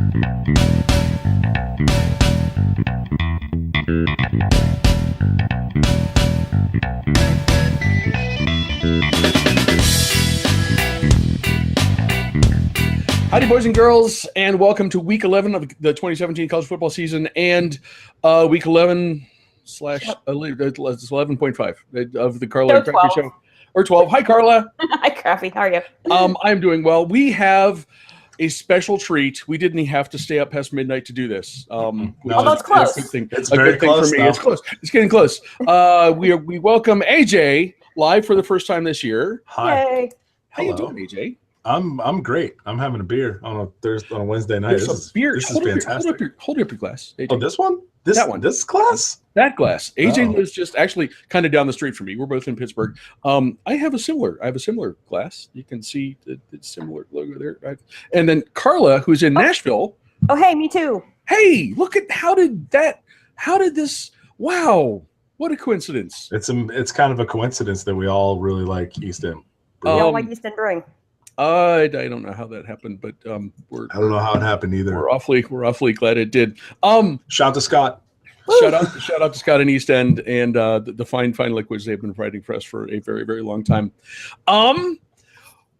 Howdy, boys and girls, and welcome to Week 11 of the 2017 college football season and Week 11 slash 11.5 of the Carla and Crappy Show. Or 12. Hi, Carla. Hi, Crappy. How are you? I'm doing well. We have a special treat. We didn't have to stay up past midnight to do this. Although it's close. It's very close for me. It's close. It's getting close. We welcome AJ live for the first time this year. Hi. Yay. How you doing, AJ? I'm great. I'm having a beer on a Wednesday night. This is fantastic. Hold up your glass, AJ. Oh, this one? That one. This glass? That glass. AJ lives just actually kind of down the street from me. We're both in Pittsburgh. I have a similar glass. You can see the similar logo there. Right? And then Carla, who's in Nashville. Oh, hey, me too. Hey, look at how did this? Wow, what a coincidence! It's kind of a coincidence that we all really like East End. We all like East End Brewing. I don't know how that happened, but I don't know how it happened either. We're awfully glad it did. Shout to Scott. Shout out to Scott in East End and the fine liquids they've been providing for us for a very, very long time.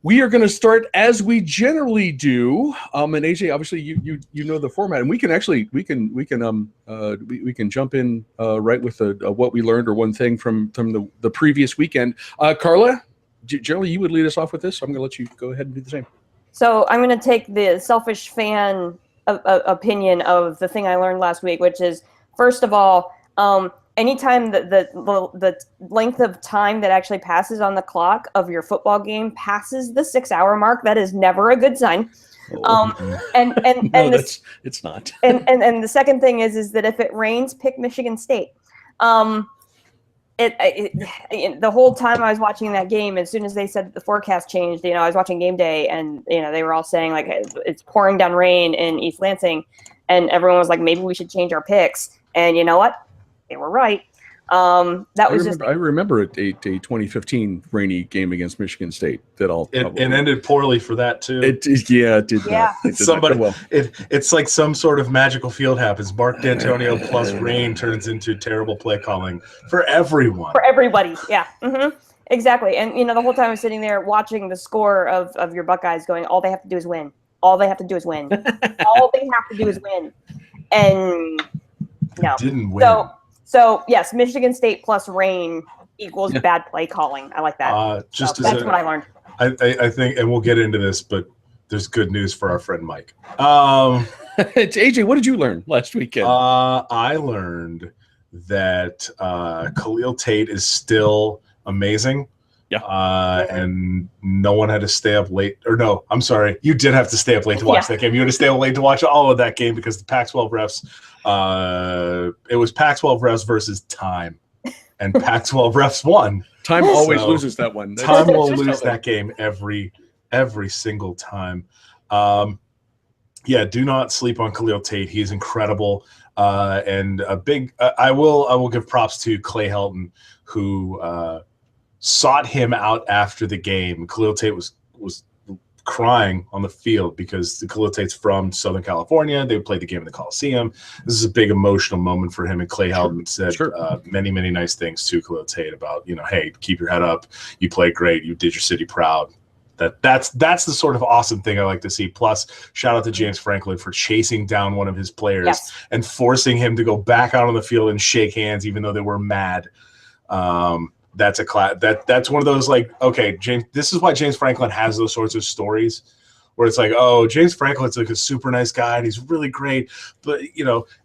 We are going to start as we generally do. And AJ, obviously you know the format, and we can jump in right with what we learned or one thing from the previous weekend. Carla, generally you would lead us off with this, so I'm going to let you go ahead and do the same. So I'm going to take the selfish fan opinion of the thing I learned last week, which is, first of all, anytime the length of time that actually passes on the clock of your football game passes the 6-hour mark, that is never a good sign. It's not. And the second thing is that if it rains, pick Michigan State. The whole time I was watching that game, as soon as they said that the forecast changed, I was watching Game Day, and they were all saying like it's pouring down rain in East Lansing, and everyone was like, maybe we should change our picks. And you know what? They were right. I remember a 2015 rainy game against Michigan State that it ended poorly for that too. It did not. It's like some sort of magical field happens. Mark D'Antonio plus rain turns into terrible play calling for everyone. For everybody, yeah. Mm-hmm. Exactly. And the whole time I was sitting there watching the score of your Buckeyes going, all they have to do is win. All they have to do is win. All they have to do is win. And no. Didn't win. So yes, Michigan State plus rain equals bad play calling. I like that. That's what I learned. I think, and we'll get into this, but there's good news for our friend Mike. It's AJ. What did you learn last weekend? I learned that Khalil Tate is still amazing. Yeah. And no one had to stay up late. Or no, I'm sorry. You did have to stay up late to watch that game. You had to stay up late to watch all of that game because the Pac-12 refs, it was Pac-12 refs versus time. And Pac-12 refs won. Time always loses that one. Time will lose that game every single time. Do not sleep on Khalil Tate. He's incredible. And a big I will give props to Clay Helton, who sought him out after the game. Khalil Tate was crying on the field because Khalil Tate's from Southern California. They played the game in the Coliseum. This is a big emotional moment for him. And Clay Helton said many, many nice things to Khalil Tate about, hey, keep your head up. You played great. You did your city proud. That's the sort of awesome thing I like to see. Plus, shout out to James Franklin for chasing down one of his players and forcing him to go back out on the field and shake hands, even though they were mad. That's that's one of those James. This is why James Franklin has those sorts of stories where it's like, oh, James Franklin's like a super nice guy and he's really great, but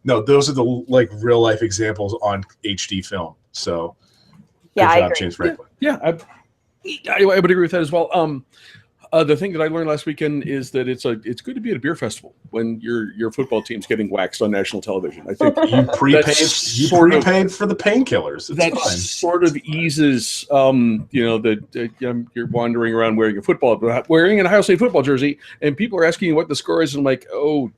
no, those are the real life examples on HD film. So, yeah, good I job, agree. James Franklin. Yeah, I would agree with that as well. The thing that I learned last weekend is that it's good to be at a beer festival when your football team's getting waxed on national television. I think you prepaid for the painkillers. That fine. Sort of eases, you're wandering around wearing an Ohio State football jersey, and people are asking you what the score is, and I'm like, oh,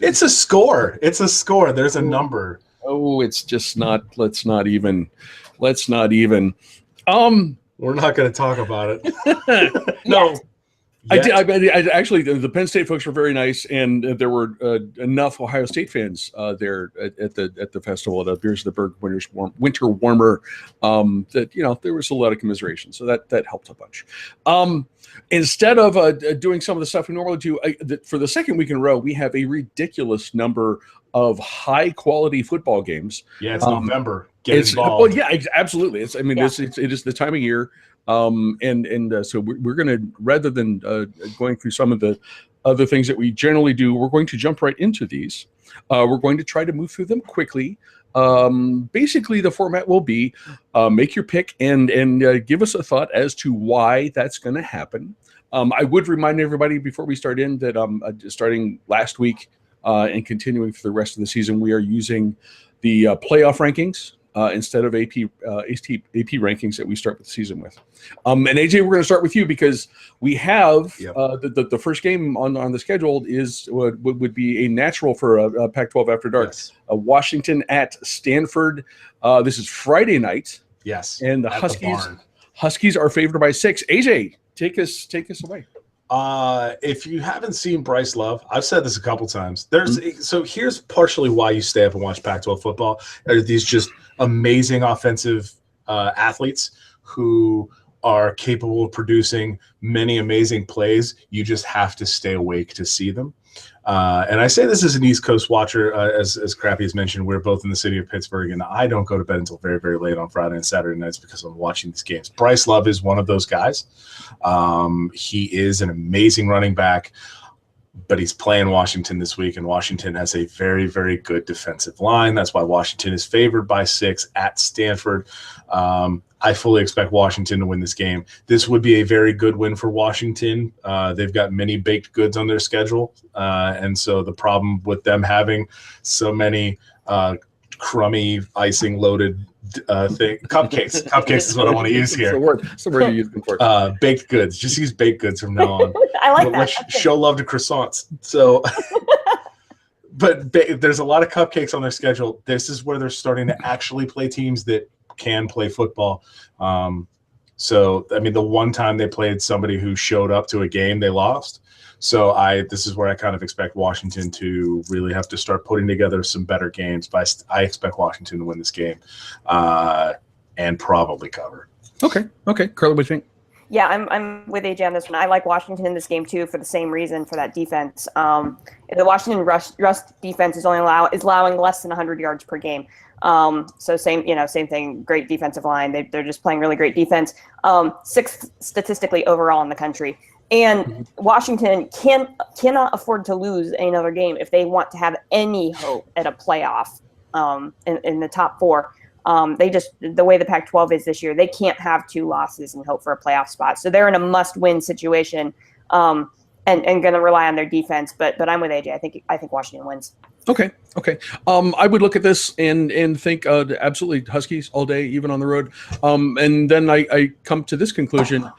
it's a score. It's a score. There's a number. Oh, it's just not. Let's not even. We're not going to talk about it. No. yet. I actually, the Penn State folks were very nice, and there were enough Ohio State fans there at the festival at Beers of the Berg Winter Warmer that there was a lot of commiseration, so that helped a bunch. Instead of doing some of the stuff we normally do, for the second week in a row, we have a ridiculous number of high quality football games. Yeah, it's November. Get involved. Well, yeah, absolutely. It is the time of year. So we're going to, rather than going through some of the other things that we generally do, we're going to jump right into these. We're going to try to move through them quickly. Basically, the format will be make your pick and give us a thought as to why that's going to happen. I would remind everybody before we start in that starting last week and continuing for the rest of the season, we are using the playoff rankings instead of AP rankings that we start the season with. And AJ, we're going to start with you because we have the first game on the schedule would be a natural for a Pac-12 After Dark. Yes. Washington at Stanford. This is Friday night. Yes. And the Huskies are favored by 6. AJ, take us away. If you haven't seen Bryce Love, I've said this a couple times. So here's partially why you stay up and watch Pac-12 football. There are these just amazing offensive athletes who are capable of producing many amazing plays. You just have to stay awake to see them. And I say this as an East Coast watcher, as Crappy has mentioned, we're both in the city of Pittsburgh, and I don't go to bed until very, very late on Friday and Saturday nights because I'm watching these games. Bryce Love is one of those guys. He is an amazing running back, but he's playing Washington this week, and Washington has a very, very good defensive line. That's why Washington is favored by 6 at Stanford. I fully expect Washington to win this game. This would be a very good win for Washington. They've got many baked goods on their schedule. And so the problem with them so many crummy, icing-loaded cupcakes is what I want to use here. It's the word you're using for. Baked goods. Just use baked goods from now on. I like that. Let's show love to croissants. So, but there's a lot of cupcakes on their schedule. This is where they're starting to actually play teams that can play football. So, I mean, the one time they played somebody who showed up to a game, they lost. So this is where I kind of expect Washington to really have to start putting together some better games. But I expect Washington to win this game and probably cover. Okay. Carla, what do you think? Yeah, I'm with AJ on this one. I like Washington in this game too for the same reason, for that defense. The Washington rush defense is allowing less than 100 yards per game. So same thing. Great defensive line. They're just playing really great defense. 6th statistically overall in the country. And Washington cannot afford to lose another game if they want to have any hope at a playoff in the top 4. The way the Pac-12 is this year, they can't have 2 losses and hope for a playoff spot. So they're in a must-win situation and going to rely on their defense. But I'm with AJ. I think Washington wins. Okay. I would look at this and think absolutely Huskies all day, even on the road. And then I come to this conclusion.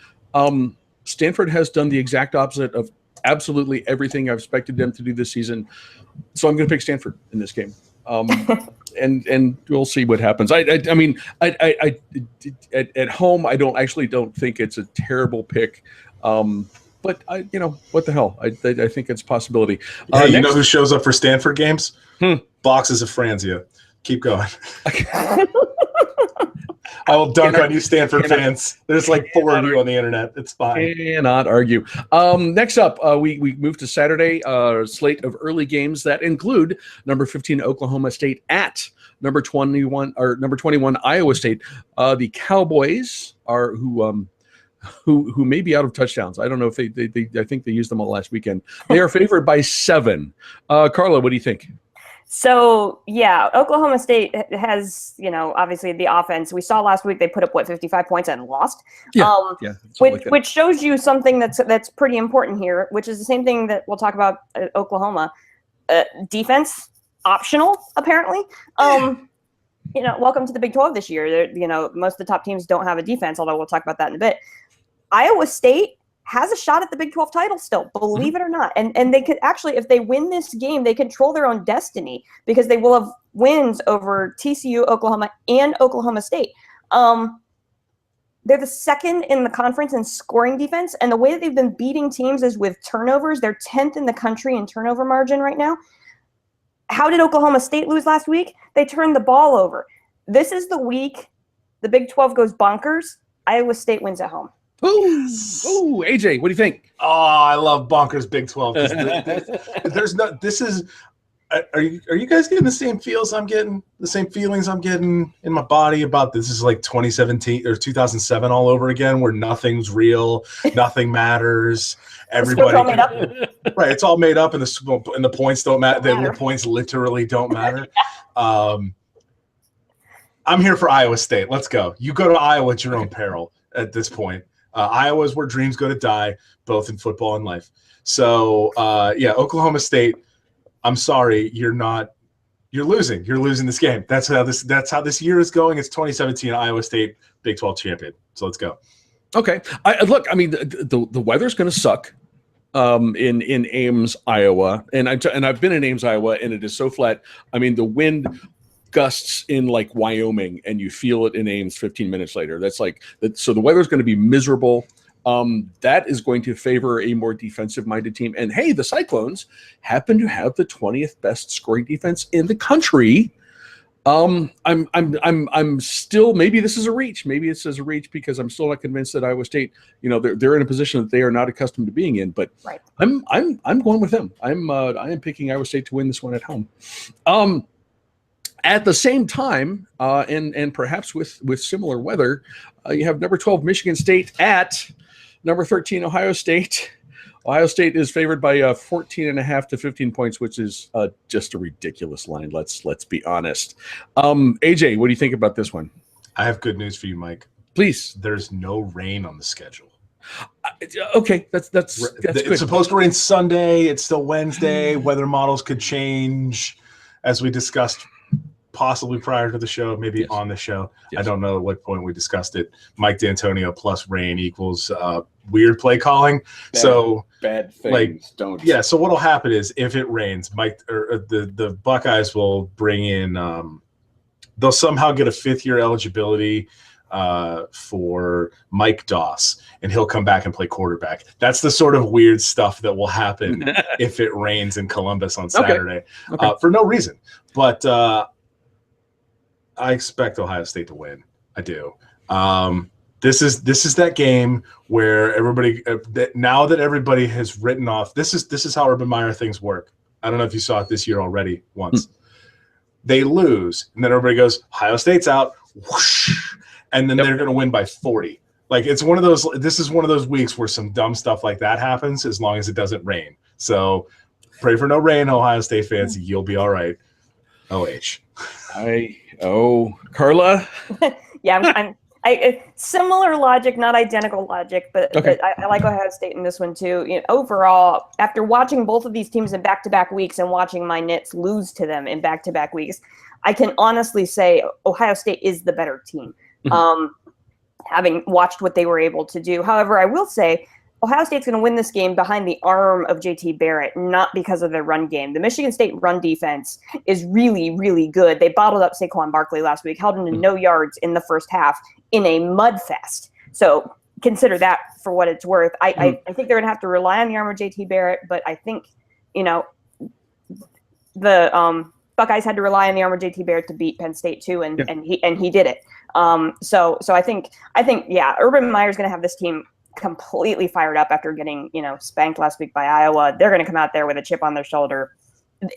Stanford has done the exact opposite of absolutely everything I've expected them to do this season. So I'm going to pick Stanford in this game. And we'll see what happens. I mean, at home, I don't think it's a terrible pick. But what the hell? I think it's a possibility. You know who shows up for Stanford games? Boxes of Franzia. Keep going. I will dunk on you, Stanford fans. There's like 4 of you on the internet. It's fine. Cannot argue. Next up, we move to Saturday. Slate of early games that include number 15 Oklahoma State at number 21 Iowa State. The Cowboys are who may be out of touchdowns. I don't know if they I think they used them all last weekend. They are favored by 7. Carla, what do you think? So, yeah, Oklahoma State has, obviously the offense. We saw last week they put up, 55 points and lost? Which shows you something that's pretty important here, which is the same thing that we'll talk about Oklahoma. Defense, optional, apparently. Welcome to the Big 12 this year. Most of the top teams don't have a defense, although we'll talk about that in a bit. Iowa State has a shot at the Big 12 title still, believe it or not. And they could actually, if they win this game, they control their own destiny because they will have wins over TCU, Oklahoma, and Oklahoma State. They're the second in the conference in scoring defense, and the way that they've been beating teams is with turnovers. They're 10th in the country in turnover margin right now. How did Oklahoma State lose last week? They turned the ball over. This is the week the Big 12 goes bonkers. Iowa State wins at home. Oh, AJ, what do you think? Oh, I love bonkers Big 12. There's no. This is. Are you guys getting the same feels I'm getting? The same feelings I'm getting in my body about this? Is like 2017 or 2007 all over again, where nothing's real, nothing matters. Everybody, right? It's all made up, and the points don't matter. The points literally don't matter. I'm here for Iowa State. Let's go. You go to Iowa at your own peril at this point. Iowa is where dreams go to die, both in football and life. So, Oklahoma State. I'm sorry, you're losing. You're losing this game. That's how this year is going. It's 2017 Iowa State Big 12 champion. So let's go. Okay. I mean, the weather's going to suck in Ames, Iowa, and I've been in Ames, Iowa, and it is so flat. I mean, the wind gusts in like Wyoming, and you feel it in Ames 15 minutes later. That's like so. The weather's going to be miserable. That is going to favor a more defensive-minded team. And hey, the Cyclones happen to have the 20th best scoring defense in the country. I'm still, maybe this is a reach. Maybe it's as a reach because I'm still not convinced that Iowa State, they're in a position that they are not accustomed to being in. But right. I'm going with them. I am picking Iowa State to win this one at home. At the same time, and perhaps with similar weather, you have number 12 Michigan State at number 13 Ohio State. Ohio State is favored by 14.5 to 15 points, which is just a ridiculous line. Let's be honest. AJ, what do you think about this one? I have good news for you, Mike. Please. There's no rain on the schedule. Okay, that's good. It's supposed to rain Sunday. It's still Wednesday. Weather models could change, as we discussed possibly prior to the show, maybe on the show. Yes. I don't know at what point we discussed it. Mike D'Antonio plus rain equals weird play calling. Bad things don't. Yeah. So what'll happen is if it rains, Mike or the Buckeyes will bring in. They'll somehow get a 5th-year eligibility for Mike Doss, and he'll come back and play quarterback. That's the sort of weird stuff that will happen if it rains in Columbus on Saturday for no reason. But I expect Ohio State to win. I do. This is that game where everybody now that everybody has written off. This is how Urban Meyer things work. I don't know if you saw it this year already. Once they lose, and then everybody goes, Ohio State's out, whoosh, and then they're going to win by 40. Like it's one of those. This is one of those weeks where some dumb stuff like that happens, as long as it doesn't rain. So pray for no rain, Ohio State fans. You'll be all right. Carla. Carla. Yeah, I similar logic, not identical logic, but I like Ohio State in this one too. Overall, after watching both of these teams in back-to-back weeks and watching my Knits lose to them in back-to-back weeks, I can honestly say Ohio State is the better team. Having watched what they were able to do. However, I will say Ohio State's going to win this game behind the arm of JT Barrett, not because of their run game. The Michigan State run defense is really, really good. They bottled up Saquon Barkley last week, held him to no yards in the first half in a mud fest. So consider that for what it's worth. I think they're going to have to rely on the arm of JT Barrett, but I think, the Buckeyes had to rely on the arm of JT Barrett to beat Penn State too, and he did it. So I think Urban Meyer's going to have this team completely fired up after getting spanked last week by Iowa. They're going to come out there with a chip on their shoulder.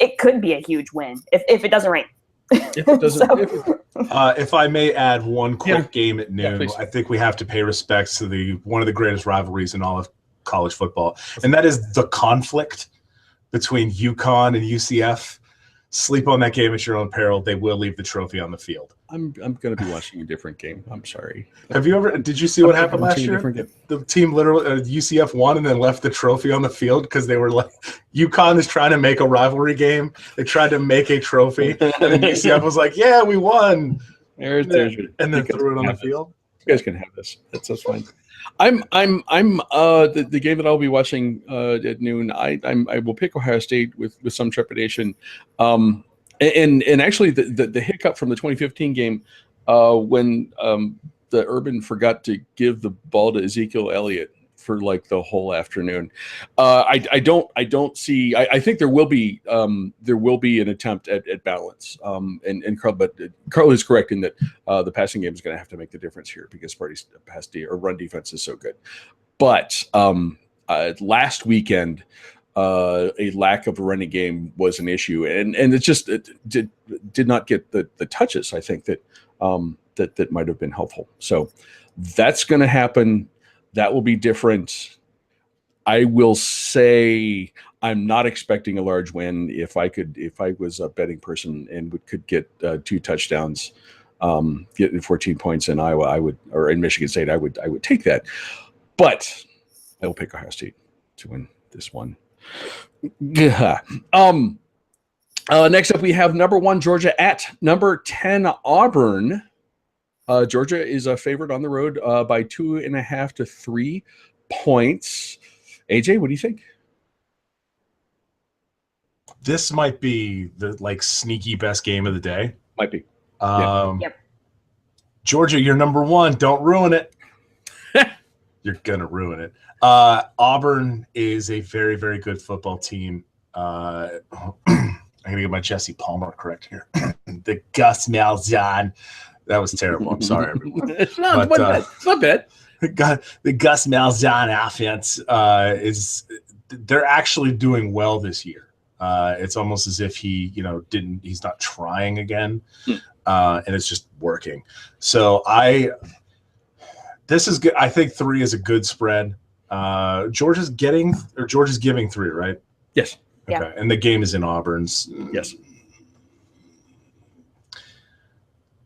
It could be a huge win if it doesn't rain. If it doesn't, if I may add one quick game at noon, I think we have to pay respects to one of the greatest rivalries in all of college football, and that is the conflict between UConn and UCF. Sleep on that game at your own peril. They will leave the trophy on the field. I'm going to be watching a different game. I'm sorry. Did you see what happened last year? The team literally, UCF won and then left the trophy on the field because they were like, UConn is trying to make a rivalry game. They tried to make a trophy. And then UCF was like, yeah, we won. And then threw it on the field. You guys can have this. That's fine. I'm the game that I'll be watching at noon. I will pick Ohio State with some trepidation, and actually the hiccup from the 2015 game when Urban forgot to give the ball to Ezekiel Elliott for like the whole afternoon. I don't see. I think there will be an attempt at balance. And Carl is correct in that the passing game is going to have to make the difference here because Sparty's run defense is so good. But last weekend, a lack of a running game was an issue, and it did not get the touches. I think that that might have been helpful. So that's going to happen. That will be different. I will say I'm not expecting a large win. If I was a betting person and could get 2 touchdowns, get 14 points in Iowa, or in Michigan State, I would take that. But I will pick Ohio State to win this one. Next up, we have number 1 Georgia at number 10 Auburn. Georgia is a favorite on the road by 2.5 to 3 points. AJ, what do you think? This might be the sneaky best game of the day. Might be. Yep. Georgia, you're number 1. Don't ruin it. You're gonna ruin it. Auburn is a very, very good football team. I'm gonna get my Jesse Palmer correct here. The Gus Malzahn. That was terrible. I'm sorry, everyone. It's not bad. The Gus Malzahn offense they're actually doing well this year. It's almost as if he's not trying again, and it's just working. So this is good. I think 3 is a good spread. Georgia's giving 3, right? Yes. Okay. Yeah. And the game is in Auburn's. Yes.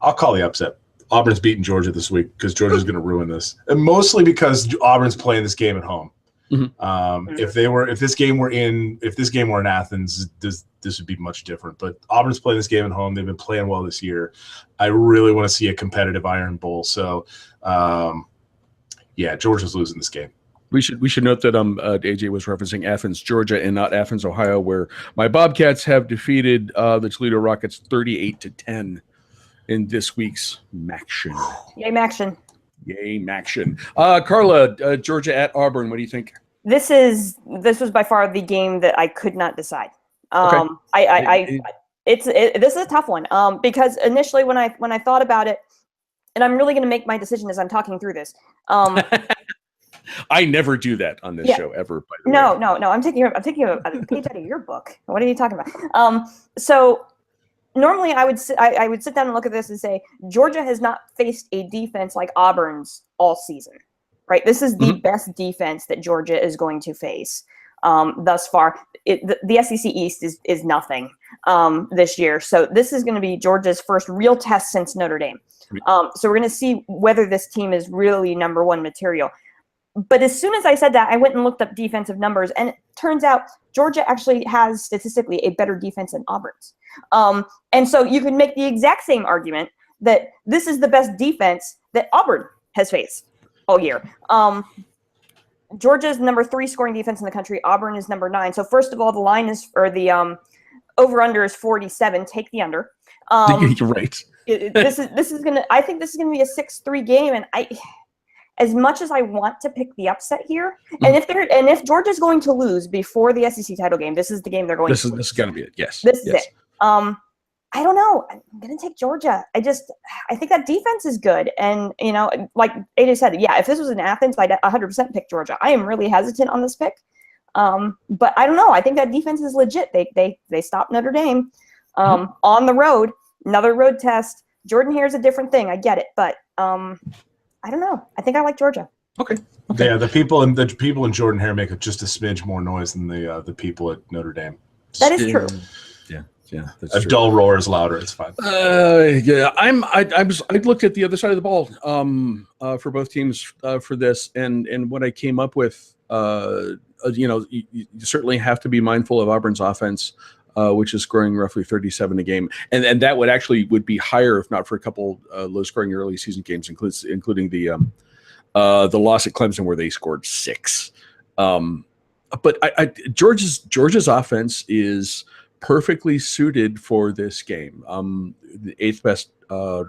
I'll call the upset. Auburn's beating Georgia this week because Georgia's going to ruin this, and mostly because Auburn's playing this game at home. Mm-hmm. If this game were in Athens, this would be much different. But Auburn's playing this game at home. They've been playing well this year. I really want to see a competitive Iron Bowl. So, Georgia's losing this game. We should note that AJ was referencing Athens, Georgia, and not Athens, Ohio, where my Bobcats have defeated the Toledo Rockets 38-10 in this week's Maction. Yay, Maction. Yay, Maction. Carla, Georgia at Auburn. What do you think? This was by far the game that I could not decide. Okay. This is a tough one. Because initially when I thought about it, and I'm really going to make my decision as I'm talking through this. I never do that on this show ever. By the way. No. I'm taking a page out of your book. What are you talking about? So normally I would sit down and look at this and say Georgia has not faced a defense like Auburn's all season, right? This is the best defense that Georgia is going to face thus far. The SEC East is nothing this year, so this is going to be Georgia's first real test since Notre Dame. So we're going to see whether this team is really number 1 material. But as soon as I said that, I went and looked up defensive numbers, and it turns out Georgia actually has statistically a better defense than Auburn's. And so you can make the exact same argument that this is the best defense that Auburn has faced all year. Georgia's number 3 scoring defense in the country. Auburn is number 9. So first of all, the line is, or the over/under is 47. Take the under. You're right. I think this is gonna be a 6-3 game, and as much as I want to pick the upset here, and if Georgia's going to lose before the SEC title game, this is the game they're going to lose. This is going to be it. Yes. This is it. I don't know. I'm going to take Georgia. I think that defense is good. And, like AJ said, if this was in Athens, I'd 100% pick Georgia. I am really hesitant on this pick. But I don't know. I think that defense is legit. They stopped Notre Dame on the road, another road test. Jordan Hare is a different thing. I get it. But I don't know. I think I like Georgia. Okay. Yeah, the people in Jordan Hare make just a smidge more noise than the people at Notre Dame. That is true. Yeah, that's a true. Dull roar is louder. It's fine. I looked at the other side of the ball for both teams for this, and what I came up with, you certainly have to be mindful of Auburn's offense, which is scoring roughly 37 a game, and that would be higher if not for a couple low-scoring early season games, including the loss at Clemson where they scored 6. But Georgia's offense is perfectly suited for this game. The 8th best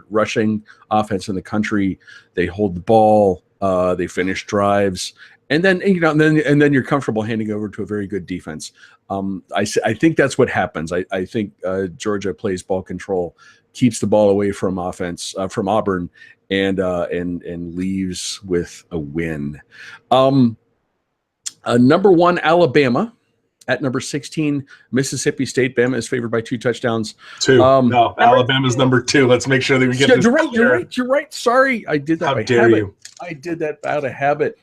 rushing offense in the country. They hold the ball. They finish drives, and then and then you're comfortable handing over to a very good defense. I think that's what happens. I think Georgia plays ball control, keeps the ball away from offense from Auburn, and leaves with a win. Number 1 Alabama at number 16 Mississippi State. Bama is favored by 2 touchdowns. 2. No, Alabama's number 2. Let's make sure that we get this. You're right. Sorry, I did that. How by dare habit. you? I did that out of habit.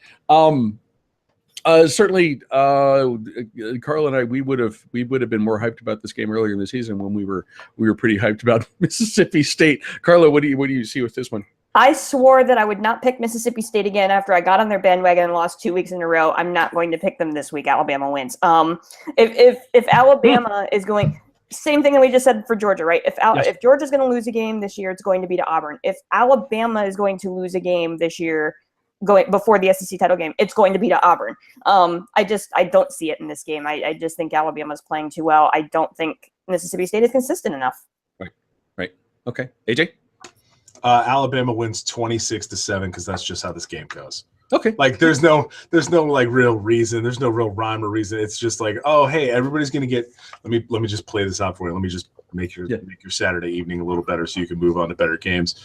Certainly, Carl and I, we would have been more hyped about this game earlier in the season when we were pretty hyped about Mississippi State. Carla, what do you see with this one? I swore that I would not pick Mississippi State again after I got on their bandwagon and lost 2 weeks in a row. I'm not going to pick them this week. Alabama wins. If Alabama is going, same thing that we just said for Georgia, right? If Georgia's going to lose a game this year, it's going to be to Auburn. If Alabama is going to lose a game this year, going before the SEC title game, it's going to be to Auburn. I don't see it in this game. I just think Alabama's playing too well. I don't think Mississippi State is consistent enough. Right. Okay. AJ? Alabama wins 26-7 because that's just how this game goes. Okay. Like there's no like real reason. There's no real rhyme or reason. It's just like, oh hey, everybody's gonna get. Let me just play this out for you. Let me just make your Saturday evening a little better so you can move on to better games.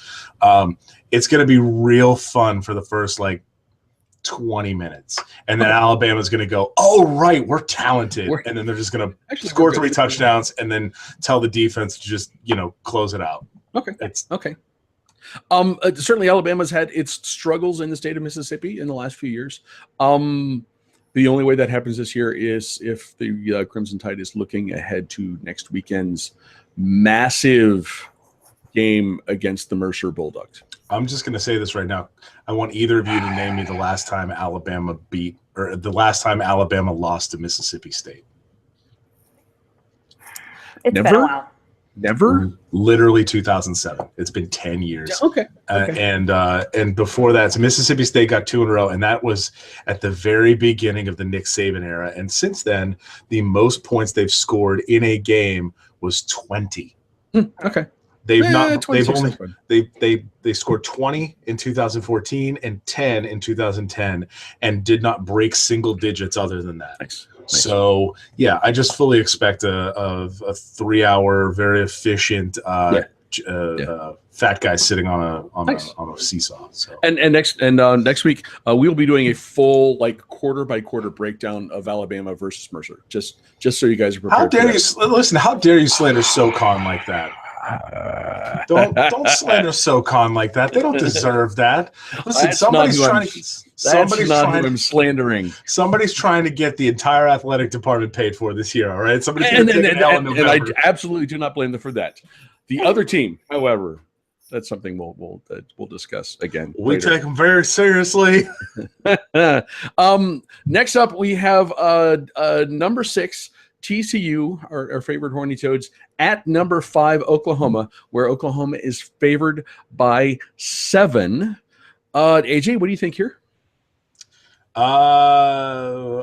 It's gonna be real fun for the first like 20 minutes, and then Alabama's gonna go, oh right, we're talented, and then they're just gonna score 3 touchdowns and then tell the defense to just close it out. Okay. Okay. Certainly Alabama's had its struggles in the state of Mississippi in the last few years. The only way that happens this year is if the Crimson Tide is looking ahead to next weekend's massive game against the Mercer Bulldogs. I'm just going to say this right now. I want either of you to name me the last time Alabama lost to Mississippi State. It's been a while. Never? Literally 2007. It's been 10 years. Okay. And before that, so Mississippi State got 2 in a row, and that was at the very beginning of the Nick Saban era. And since then, the most points they've scored in a game was 20. Okay. They scored 20 in 2014 and 10 in 2010 and did not break single digits other than that. Nice. So yeah, I just fully expect a 3-hour, very efficient fat guy sitting on a seesaw. So next week we'll be doing a full quarter by quarter breakdown of Alabama versus Mercer. Just so you guys are prepared. How dare you listen? How dare you slander SoCon like that? Don't slander SoCon like that. They don't deserve that. Listen, somebody's trying to slandering. Somebody's trying to get the entire athletic department paid for this year. All right, and I absolutely do not blame them for that. The other team, however, that's something we'll discuss again. We later. Take them very seriously. Next up, we have number 6. TCU, our favorite Horny Toads, at number 5, Oklahoma, where Oklahoma is favored by 7. AJ, what do you think here?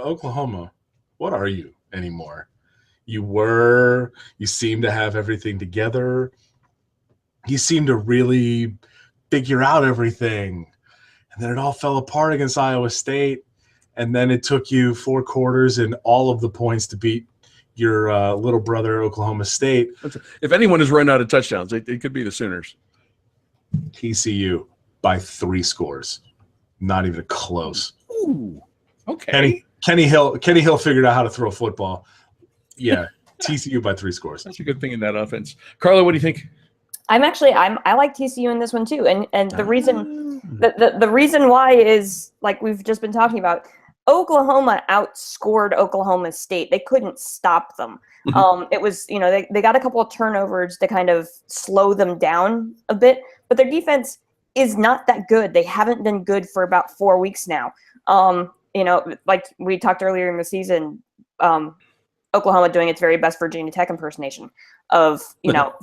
Oklahoma, what are you anymore? You seem to have everything together. You seem to really figure out everything. And then it all fell apart against Iowa State. And then it took you 4 quarters and all of the points to beat your little brother, Oklahoma State. If anyone has run out of touchdowns, it could be the Sooners. TCU by 3 scores. Not even close. Ooh, okay. Kenny Hill figured out how to throw a football. Yeah, TCU by 3 scores. That's a good thing in that offense. Carla, what do you think? I like TCU in this one too, and the reason the reason why is like we've just been talking about. Oklahoma outscored Oklahoma State. They couldn't stop them. It was, they got a couple of turnovers to kind of slow them down a bit, but their defense is not that good. They haven't been good for about 4 weeks now. Like we talked earlier in the season, Oklahoma doing its very best Virginia Tech impersonation of,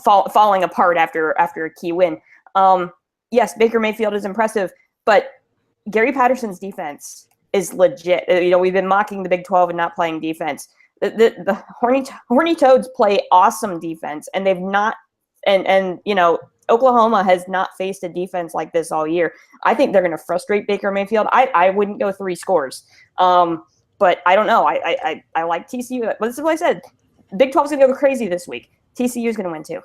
falling apart after a key win. Yes, Baker Mayfield is impressive, but Gary Patterson's defense is legit. We've been mocking the Big 12 and not playing defense. The Horny Toads play awesome defense, and they've not, and Oklahoma has not faced a defense like this all year. I think they're going to frustrate Baker Mayfield. I wouldn't go 3 scores, but I don't know. I like TCU. But this is what I said. Big 12 is going to go crazy this week. TCU is going to win too.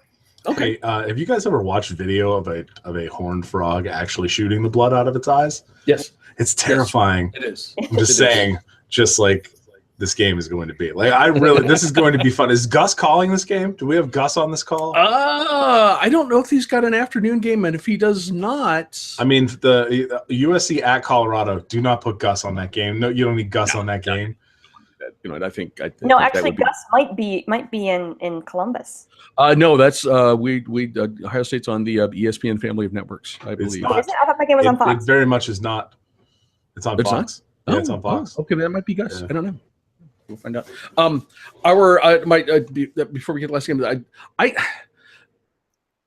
Okay. Have you guys ever watched video of a horned frog actually shooting the blood out of its eyes? Yes. It's terrifying. It is. I'm just saying, just like this game is going to be. Like, this is going to be fun. Is Gus calling this game? Do we have Gus on this call? I don't know if he's got an afternoon game, and if he does not, I mean, the USC at Colorado. Do not put Gus on that game. No, you don't need Gus on that game. I think no, actually, Gus might be in Columbus. No, that's Ohio State's on the ESPN family of networks, I believe. I thought that game was on Fox. It very much is not. It's on Fox. Not? Yeah, it's on Fox. Okay, that might be Gus. Yeah. I don't know. We'll find out. Before we get the last game, I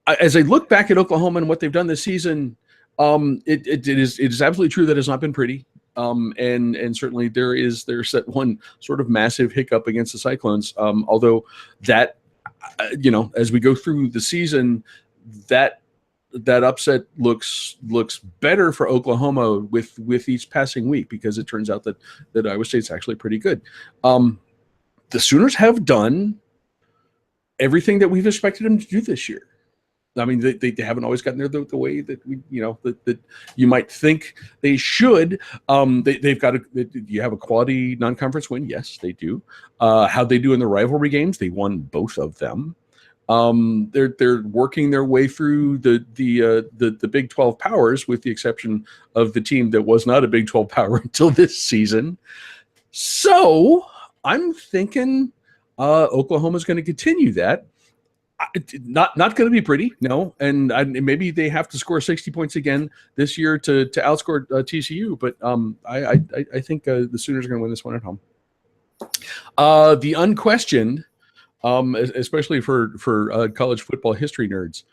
as I look back at Oklahoma and what they've done this season, it is absolutely true that it's not been pretty. And certainly there's that one sort of massive hiccup against the Cyclones. Although that, as we go through the season, that upset looks better for Oklahoma with each passing week, because it turns out that Iowa State's actually pretty good. The Sooners have done everything that we've expected them to do this year. I mean, they haven't always gotten there the way that that you might think they should. They've got you have a quality non-conference win. Yes, they do. How they do in the rivalry games? They won both of them. They're working their way through the Big 12 powers, with the exception of the team that was not a Big 12 power until this season. So I'm thinking Oklahoma's going to continue that. Not going to be pretty, no, and maybe they have to score 60 points again this year to outscore TCU. But I think the Sooners are going to win this one at home. The unquestioned, especially for college football history nerds,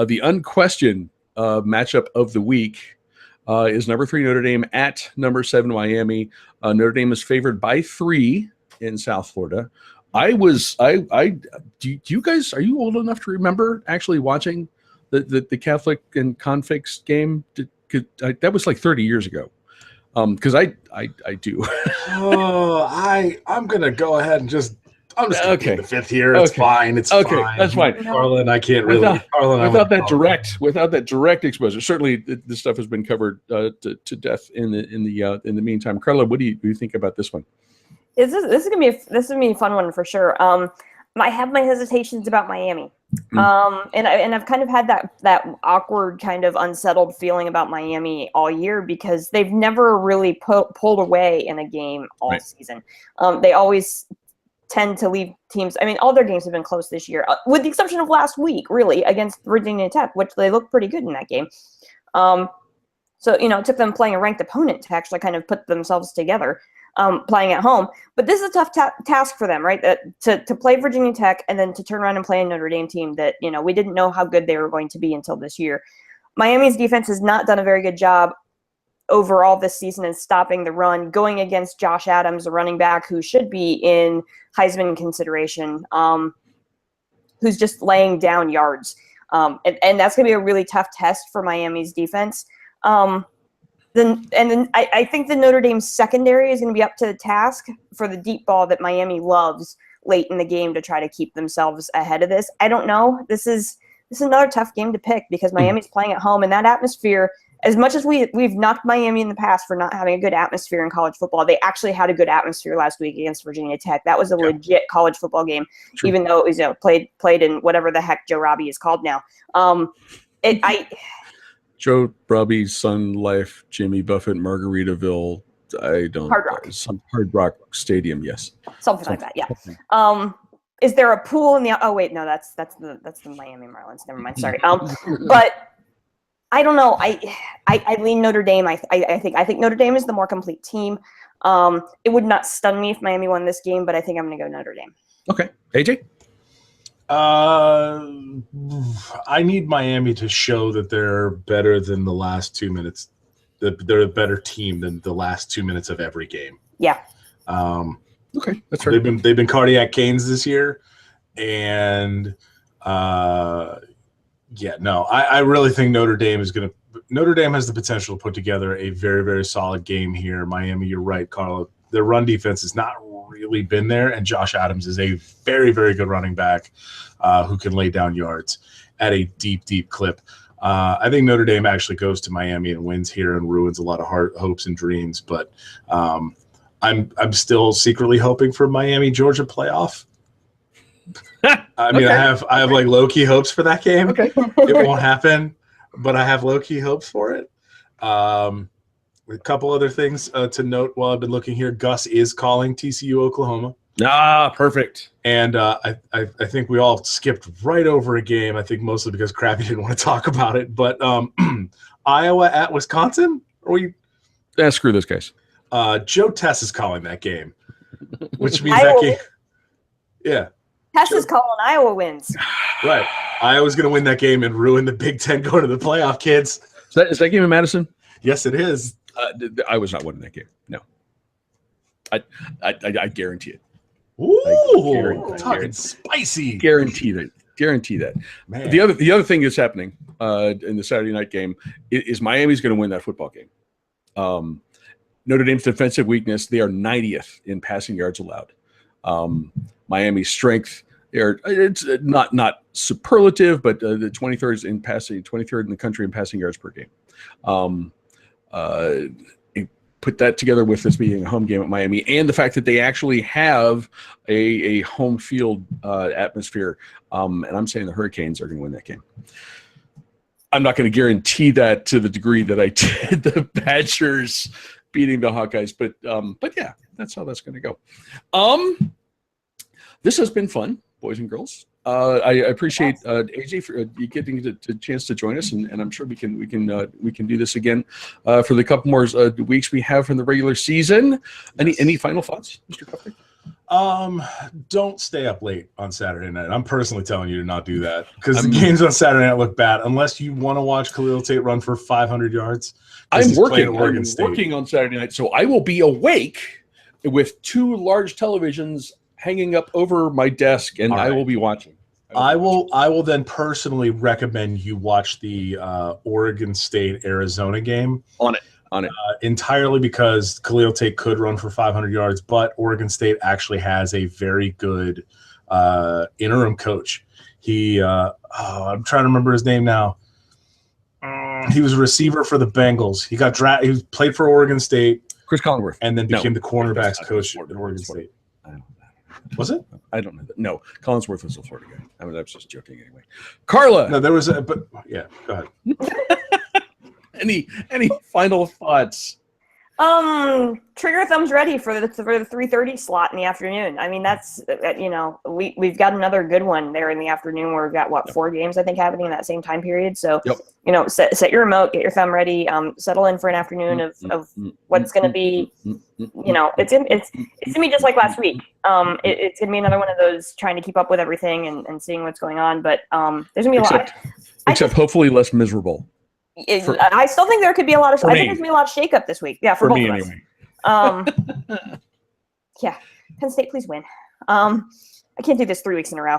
the unquestioned matchup of the week is number 3 Notre Dame at number 7 Miami. Notre Dame is favored by 3 in South Florida. Do you guys, are you old enough to remember actually watching the Catholic and Convicts game? That was like 30 years ago. Because I do. I'm gonna go ahead and I'm just gonna okay. the 5th here. It's fine. It's okay. Fine. That's fine. Carla and I can't really. Without that direct exposure. Certainly, this stuff has been covered to death in the meantime. Carla, what do you think about this one? This is gonna be a fun one for sure. I have my hesitations about Miami, and I've kind of had that awkward, kind of unsettled feeling about Miami all year, because they've never really pulled away in a game all season. They always tend to leave teams. I mean, all their games have been close this year, with the exception of last week, really, against Virginia Tech, which they looked pretty good in that game. So it took them playing a ranked opponent to actually kind of put themselves together. Playing at home, but this is a tough task for them, right? To play Virginia Tech and then to turn around and play a Notre Dame team that we didn't know how good they were going to be until this year. Miami's defense has not done a very good job overall this season in stopping the run, going against Josh Adams, a running back who should be in Heisman consideration, who's just laying down yards, and that's going to be a really tough test for Miami's defense. Then I think the Notre Dame secondary is going to be up to the task for the deep ball that Miami loves late in the game to try to keep themselves ahead of this. I don't know. This is another tough game to pick, because Miami's playing at home, and that atmosphere, as much as we've knocked Miami in the past for not having a good atmosphere in college football, they actually had a good atmosphere last week against Virginia Tech. That was a legit college football game, even though it was played in whatever the heck Joe Robbie is called now. Joe Robbie, Sun Life, Jimmy Buffett, Margaritaville. Hard Rock. Some Hard Rock Stadium. Yes. Something like that. Yeah. Is there a pool in the? Oh wait, no, that's the Miami Marlins. Never mind. Sorry. But I don't know. I lean Notre Dame. I think Notre Dame is the more complete team. It would not stun me if Miami won this game, but I think I'm going to go Notre Dame. Okay, AJ. I need Miami to show that they're better than the last 2 minutes. That they're a better team than the last 2 minutes of every game. Yeah. Okay, that's right. They've been cardiac canes this year, and I really think Notre Dame has the potential to put together a very, very solid game here. Miami, you're right, Carla. Their run defense has not really been there, and Josh Adams is a very, very good running back who can lay down yards at a deep, deep clip. I think Notre Dame actually goes to Miami and wins here and ruins a lot of hopes and dreams. But I'm still secretly hoping for Miami Georgia playoff. I mean, okay. I have like low key hopes for that game. Okay. It won't happen, but I have low key hopes for it. A couple other things to note while I've been looking here. Gus is calling TCU Oklahoma. Perfect. And I think we all skipped right over a game. I think mostly because Crappy didn't want to talk about it. But Iowa at Wisconsin? Screw those guys. Joe Tess is calling that game, which means that game. Yeah. Tess is calling Iowa wins. Right. Iowa's going to win that game and ruin the Big Ten going to the playoff, kids. Is that game in Madison? Yes, it is. I was not winning that game. No. I guarantee it. Ooh, talking spicy. Guarantee that. Man. The other thing that's happening in the Saturday night game is Miami's going to win that football game. Notre Dame's defensive weakness, they are 90th in passing yards allowed. Miami's strength, it's not superlative, but the 23rd in passing, 23rd in the country in passing yards per game. Put that together with this being a home game at Miami and the fact that they actually have a home field atmosphere. And I'm saying the Hurricanes are going to win that game. I'm not going to guarantee that to the degree that I did the Badgers beating the Hawkeyes, but yeah, that's how that's going to go. This has been fun, boys and girls. I appreciate AJ for getting the chance to join us, and I'm sure we can do this again for the couple more weeks we have from the regular season. Any final thoughts, Mr. Cuthbert? Don't stay up late on Saturday night. I'm personally telling you to not do that because the games on Saturday night look bad unless you want to watch Khalil Tate run for 500 yards. I'm working on Saturday night, so I will be awake with 2 large televisions hanging up over my desk, and I will be watching. I will then personally recommend you watch the Oregon State Arizona game on it entirely because Khalil Tate could run for 500 yards, but Oregon State actually has a very good interim coach. I'm trying to remember his name now. He was a receiver for the Bengals. He got drafted. He played for Oregon State. Chris Collinsworth, and then became the cornerbacks coach at Oregon State. Was it? I don't know that. No, Collinsworth was a Florida guy. I was just joking anyway. Carla. No, there was but yeah, go ahead. Any final thoughts? Trigger thumbs ready for the 3:30 slot in the afternoon. I mean, that's we've got another good one there in the afternoon where we've got 4 games I think happening in that same time period. So set your remote, get your thumb ready, settle in for an afternoon of what's going to be. It's gonna be just like last week. It's gonna be another one of those trying to keep up with everything and seeing what's going on. But there's gonna be a lot. Except hopefully less miserable. I still think there could be a lot of. I think there's gonna be a lot of shakeup this week. Yeah, for both me of us. Anyway. Yeah, Penn State, please win. I can't do this 3 weeks in a row.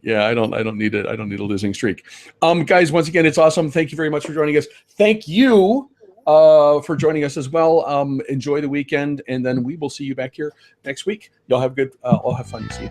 Yeah, I don't need it. I don't need a losing streak. Guys, once again, it's awesome. Thank you very much for joining us. Thank you for joining us as well. Enjoy the weekend, and then we will see you back here next week. Y'all have good. I'll have fun. See you.